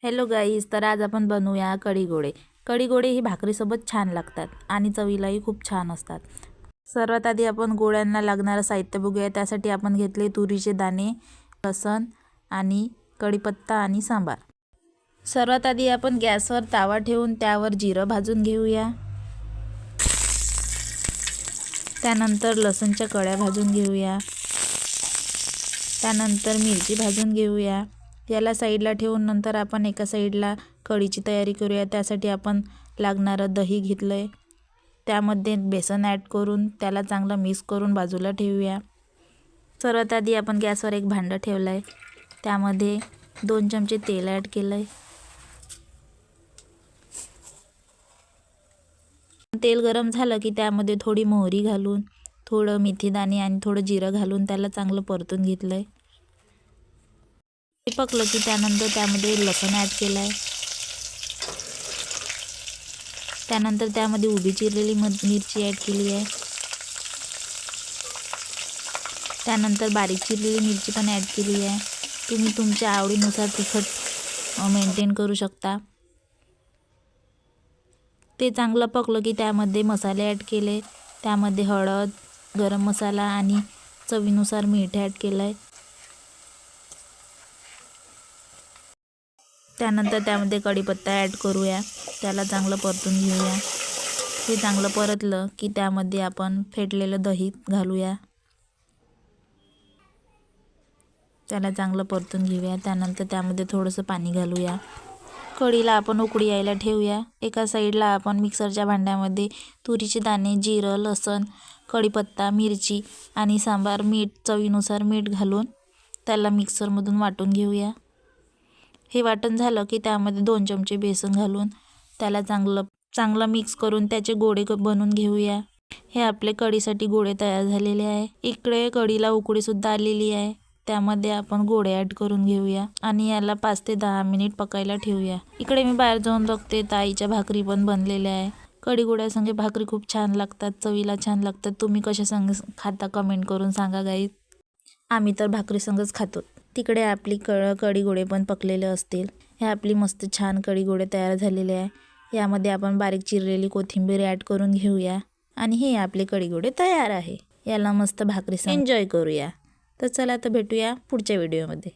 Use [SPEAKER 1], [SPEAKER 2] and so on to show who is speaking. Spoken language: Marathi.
[SPEAKER 1] हॅलो गाईज, तर आज आपण बनवूया कढी गोळे। कढी गोळे ही भाकरीसोबत छान लागतात आणि चवीलाही खूप छान असतात। सर्वात आधी आपण गोळ्यांना लागणारे साहित्य बघूया। त्यासाठी आपण घेतले तुरीचे दाणे, लसण आणि कढीपत्ता आणि सांबार। सर्वात आधी आपण गॅसवर तवा ठेवून त्यावर जिरं भाजून घेऊया। त्यानंतर लसणच्या कळ्या भाजून घेऊया। त्यानंतर मिरची भाजून घेऊया। याला साईडला ठेवून नंतर आपण एका साईडला कढीची तयारी करूया। त्यासाठी आपण लागणारं दही घेतलंय, त्यामध्ये बेसन ॲड करून त्याला चांगलं मिक्स करून बाजूला ठेवूया। सर्वात आधी आपण गॅसवर एक भांडं ठेवलंय, त्यामध्ये 2 चमचे तेल ॲड केलंय। तेल गरम झालं की त्यामध्ये थोडी मोहरी घालून, थोडं मेथीदाणे आणि थोडं जिरं घालून त्याला चांगलं परतून घेतलंय। पकलं की त्यानंतर त्यामध्ये लसण ॲड केलाय। त्यानंतर त्यामध्ये उभी चिरलेली मिरची ॲड केली आहे। त्यानंतर बारीक चिरलेली मिरची पण ॲड केली आहे। तुम्ही तुमच्या आवडीनुसार तिखट मेंटेन करू शकता। ते चांगलं पकलं की त्यामध्ये मसाले ॲड केले। त्यामध्ये हळद, गरम मसाला आणि चवीनुसार मीठ ॲड केलंय। त्यानंतर त्यामध्ये कढीपत्ता ॲड करूया, त्याला चांगलं परतून घेऊया। हे चांगलं परतलं की त्यामध्ये आपण फेटलेलं दही घालूया, त्याला चांगलं परतून घेऊया। त्यानंतर त्यामध्ये थोडंसं पाणी घालूया। कढीला आपण उकळी यायला ठेवूया। एका साईडला आपण मिक्सरच्या भांड्यामध्ये तुरीचे दाणे, जिरं, लसण, कढीपत्ता, मिरची आणि सांबार, मीठ, चवीनुसार मीठ घालून त्याला मिक्सरमधून वाटून घेऊया। हे वाटण झालं की त्यामध्ये 2 चमचे बेसन घालून त्याला चांगलं मिक्स करून त्याचे गोळे बनवून घेऊया। हे आपले कढीसाठी गोळे तयार झालेले आहे। इकडे कढीला उकळीसुद्धा आलेली आहे, त्यामध्ये आपण गोळे ॲड करून घेऊया आणि याला 5 ते 10 मिनिट पकायला ठेवूया। इकडे मी बाहेर जाऊन बघते तर आईच्या भाकरी पण बनलेल्या आहे। कढी गोळ्यासंगे भाकरी खूप छान लागतात, चवीला छान लागतात। तुम्ही कशा संग खाता कमेंट करून सांगा गाईज। आम्ही तर भाकरी संगच खातो। तिकडे आपली कढी गोळे पण पकलेले असतील। हे आपली मस्त छान कढी गोळे तयार झालेले आहे। यामध्ये आपण बारीक चिरलेली कोथिंबीर ॲड करून घेऊया आणि हे आपले कढी गोळे तयार आहे। याला मस्त भाकरी संग एन्जॉय करूया। तर चला, तर भेटूया पुढच्या व्हिडिओमध्ये।